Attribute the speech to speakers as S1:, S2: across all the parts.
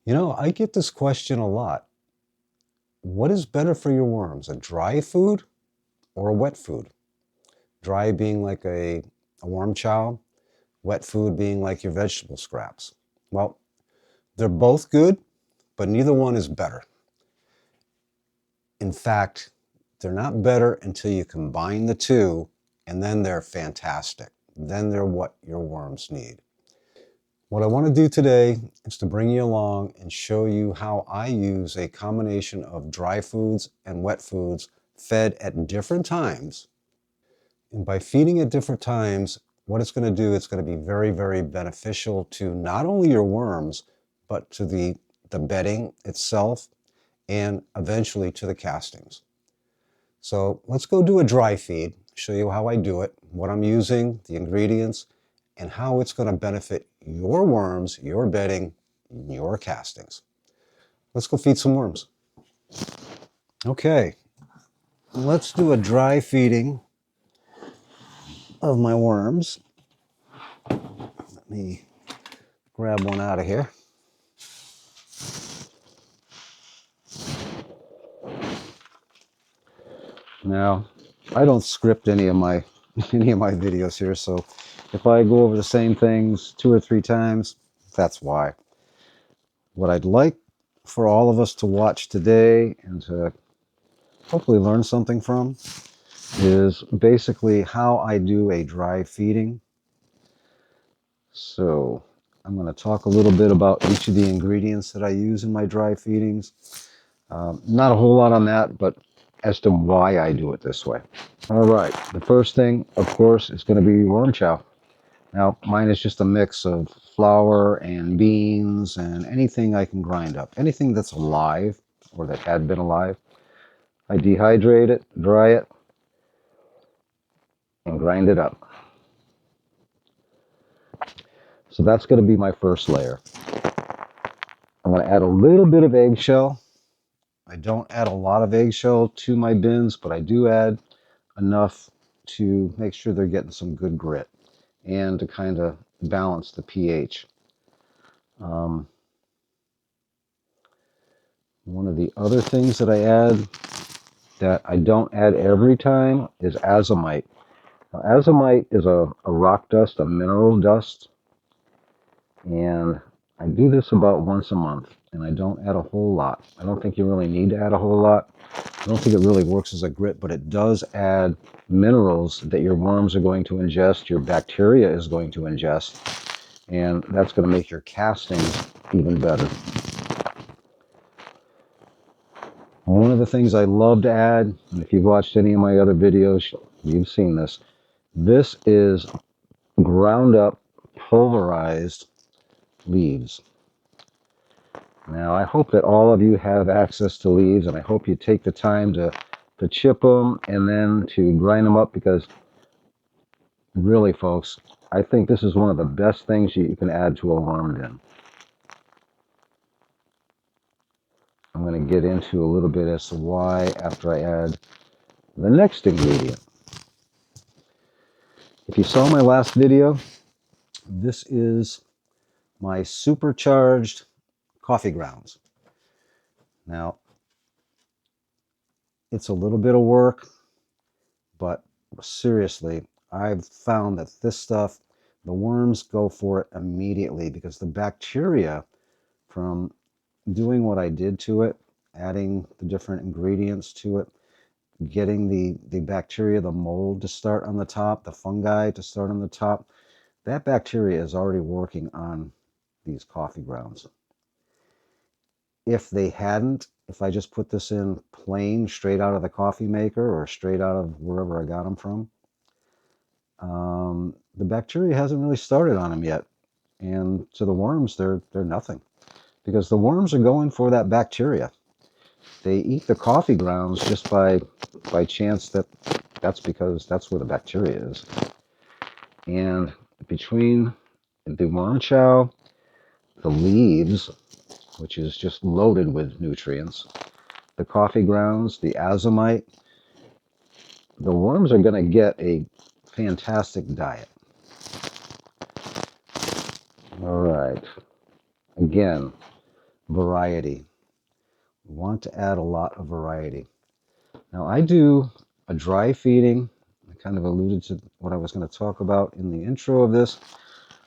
S1: You know, I get this question a lot. What is better for your worms, a dry food or a wet food? Dry being like a worm chow, wet food being like your vegetable scraps. Well, they're both good, but neither one is better. In fact, they're not better until you combine the two, and then they're fantastic. Then they're what your worms need. What I want to do today is to bring you along and show you how I use a combination of dry foods and wet foods fed at different times. And by feeding at different times, what it's going to do, it's going to be very, very beneficial to not only your worms, but to the bedding itself and eventually to the castings. So let's go do a dry feed, show you how I do it, what I'm using, the ingredients, and how it's going to benefit your worms, your bedding, your castings. Let's go feed some worms. Okay, let's do a dry feeding of my worms. Let me grab one out of here. Now, I don't script any of my videos here, so if I go over the same things 2 or 3 times, that's why. What I'd like for all of us to watch today and to hopefully learn something from is basically how I do a dry feeding. So I'm going to talk a little bit about each of the ingredients that I use in my dry feedings. Not a whole lot on that, but as to why I do it this way. All right, the first thing, of course, is going to be worm chow. Now, mine is just a mix of flour and beans and anything I can grind up. Anything that's alive or that had been alive. I dehydrate it, dry it, and grind it up. So that's going to be my first layer. I'm going to add a little bit of eggshell. I don't add a lot of eggshell to my bins, but I do add enough to make sure they're getting some good grit and to kind of balance the pH. One of the other things that I add that I don't add every time is azomite. Now, azomite is a rock dust, a mineral dust, and I do this about once a month, and I don't add a whole lot. I don't think you really need to add a whole lot. I don't think it really works as a grit, but it does add minerals that your worms are going to ingest, your bacteria is going to ingest, and that's going to make your castings even better. One of the things I love to add, and if you've watched any of my other videos, you've seen this. This is ground up, pulverized leaves. Now, I hope that all of you have access to leaves, and I hope you take the time to chip them and then to grind them up, because really, folks, I think this is one of the best things you can add to a worm den. I'm going to get into a little bit as to why after I add the next ingredient. If you saw my last video, this is my supercharged coffee grounds. Now, it's a little bit of work, but seriously, I've found that this stuff, the worms go for it immediately, because the bacteria from doing what I did to it, adding the different ingredients to it, getting the bacteria, the mold to start on the top, the fungi to start on the top, that bacteria is already working on these coffee grounds. If they hadn't, if I just put this in plain, straight out of the coffee maker or straight out of wherever I got them from, the bacteria hasn't really started on them yet. And to the worms, they're nothing, because the worms are going for that bacteria. They eat the coffee grounds just by chance that's because that's where the bacteria is. And between the worm chow, the leaves, which is just loaded with nutrients, the coffee grounds, the azomite, the worms are going to get a fantastic diet. All right. Again, variety. We want to add a lot of variety. Now I do a dry feeding. I kind of alluded to what I was going to talk about in the intro of this.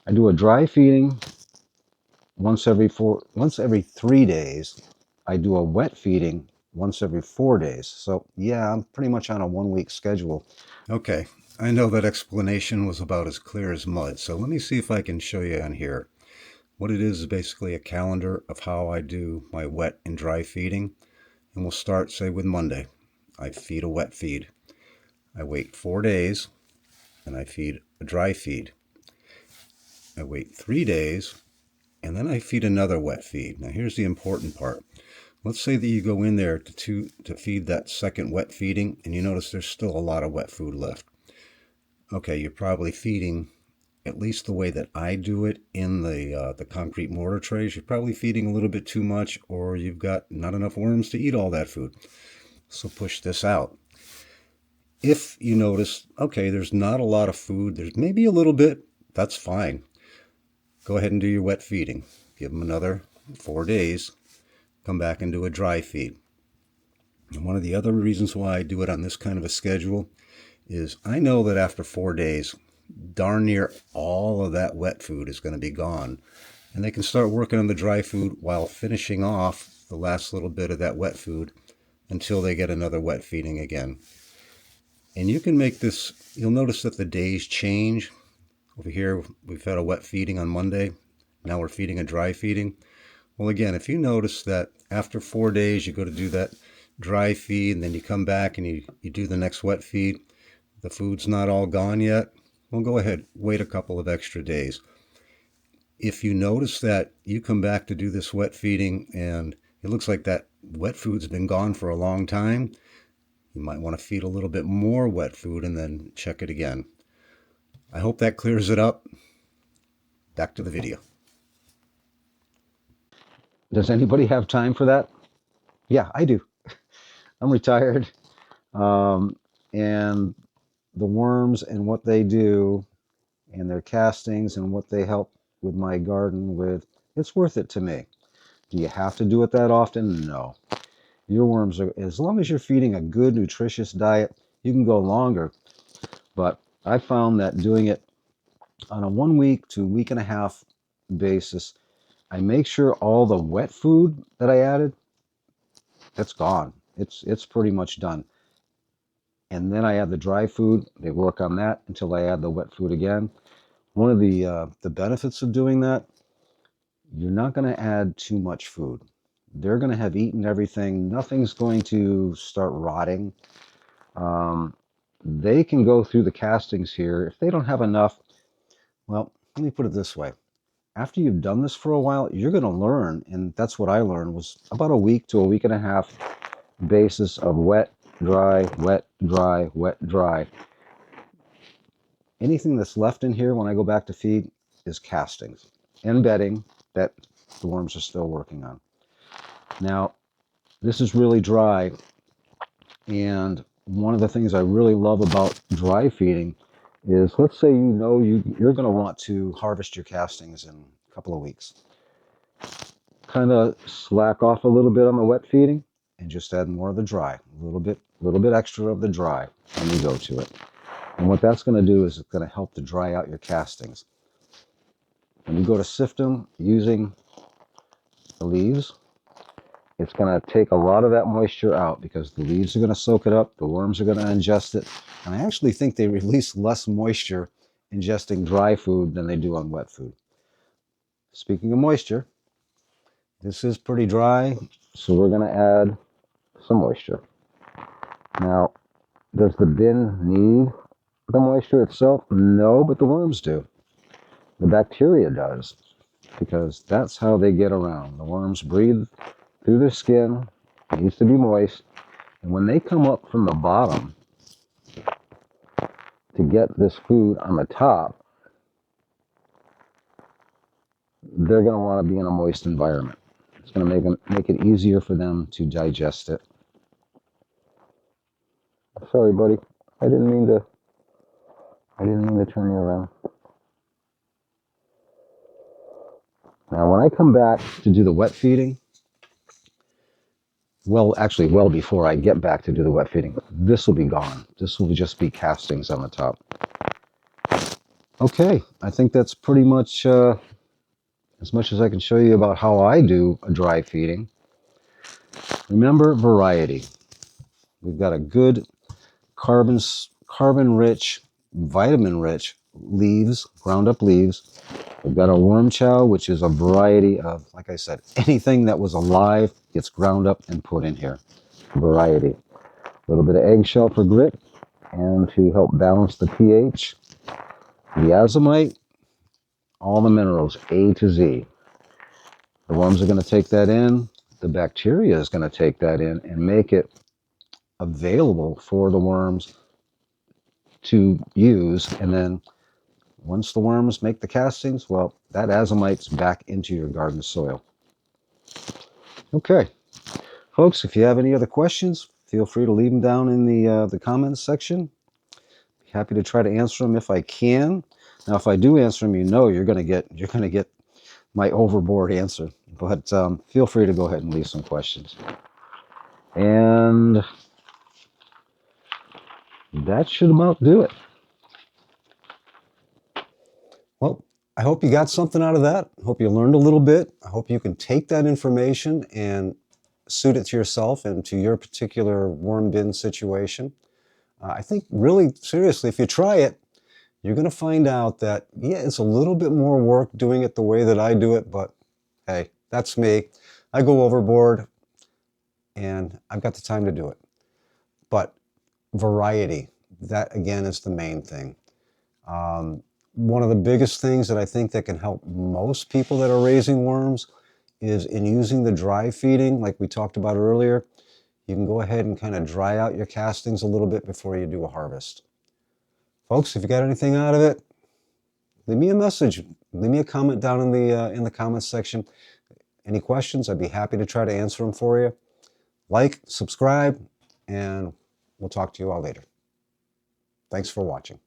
S1: I do a dry feeding once every 3 days. I do a wet feeding once every 4 days. So yeah, I'm pretty much on a 1 week schedule. Okay, I know that explanation was about as clear as mud. So let me see if I can show you on here. What it is basically a calendar of how I do my wet and dry feeding. And we'll start, say, with Monday. I feed a wet feed. I wait 4 days and I feed a dry feed. I wait 3 days and then I feed another wet feed. Now here's the important part. Let's say that you go in there to feed that second wet feeding and you notice there's still a lot of wet food left. Okay, you're probably feeding, at least the way that I do it in the concrete mortar trays, you're probably feeding a little bit too much, or you've got not enough worms to eat all that food. So push this out. If you notice, okay, there's not a lot of food, there's maybe a little bit, that's fine. Go ahead and do your wet feeding. Give them another 4 days. Come back and do a dry feed. And one of the other reasons why I do it on this kind of a schedule is I know that after 4 days, darn near all of that wet food is going to be gone. And they can start working on the dry food while finishing off the last little bit of that wet food until they get another wet feeding again. And you can make this, you'll notice that the days change. Over here, we've had a wet feeding on Monday. Now we're feeding a dry feeding. Well, again, if you notice that after 4 days, you go to do that dry feed, and then you come back and you do the next wet feed, the food's not all gone yet, well, go ahead, wait a couple of extra days. If you notice that you come back to do this wet feeding and it looks like that wet food's been gone for a long time, you might want to feed a little bit more wet food and then check it again. I hope that clears it up. Back to the video. Does anybody have time for that? Yeah, I do. I'm retired. And the worms and what they do and their castings and what they help with my garden with, it's worth it to me. Do you have to do it that often? No. Your worms are, as long as you're feeding a good, nutritious diet, you can go longer. But I found that doing it on a 1 week to week and a half basis, I make sure all the wet food that I added, that's gone. It's pretty much done. And then I add the dry food. They work on that until I add the wet food again. One of the benefits of doing that, you're not going to add too much food. They're going to have eaten everything. Nothing's going to start rotting. They can go through the castings here. If they don't have enough, well, let me put it this way. After you've done this for a while, you're going to learn, and that's what I learned, was about a week to a week and a half basis of wet, dry, wet, dry, wet, dry. Anything that's left in here when I go back to feed is castings and bedding that the worms are still working on. Now, this is really dry, and one of the things I really love about dry feeding is, let's say you're going to want to harvest your castings in a couple of weeks. Kind of slack off a little bit on the wet feeding and just add more of the dry, a little bit extra of the dry when you go to it. And what that's going to do is it's going to help to dry out your castings. When you go to sift them using the leaves, it's going to take a lot of that moisture out because the leaves are going to soak it up, the worms are going to ingest it, and I actually think they release less moisture ingesting dry food than they do on wet food. Speaking of moisture, this is pretty dry, so we're going to add some moisture. Now, does the bin need the moisture itself? No, but the worms do. The bacteria does, because that's how they get around. The worms breathe through their skin. It needs to be moist. And when they come up from the bottom to get this food on the top, they're going to want to be in a moist environment. It's going to make it easier for them to digest it. Sorry, buddy. I didn't mean to turn you around. Now, when I come back to do the wet feeding, well, actually, well before I get back to do the wet feeding. This will be gone. This will just be castings on the top. Okay, I think that's pretty much as much as I can show you about how I do a dry feeding. Remember, variety. We've got a good carbon-rich, vitamin-rich leaves, ground up leaves. We've got a worm chow, which is a variety of, like I said, anything that was alive gets ground up and put in here. Variety. A little bit of eggshell for grit and to help balance the pH. The azomite, all the minerals, A to Z. The worms are going to take that in. The bacteria is going to take that in and make it available for the worms to use. And then once the worms make the castings, well, that azomite's back into your garden soil. Okay, folks, if you have any other questions, feel free to leave them down in the comments section. Happy to try to answer them if I can. Now, if I do answer them, you know you're going to get my overboard answer. But feel free to go ahead and leave some questions. And that should about do it. Well, I hope you got something out of that. I hope you learned a little bit. I hope you can take that information and suit it to yourself and to your particular worm bin situation. I think really, seriously, if you try it, you're going to find out that, yeah, it's a little bit more work doing it the way that I do it, but hey, that's me. I go overboard, and I've got the time to do it. But variety, that again is the main thing. One of the biggest things that I think that can help most people that are raising worms is in using the dry feeding, like we talked about earlier. You can go ahead and kind of dry out your castings a little bit before you do a harvest. Folks, if you got anything out of it, leave me a message. Leave me a comment down in the comments section. Any questions, I'd be happy to try to answer them for you. Like, subscribe, and we'll talk to you all later. Thanks for watching.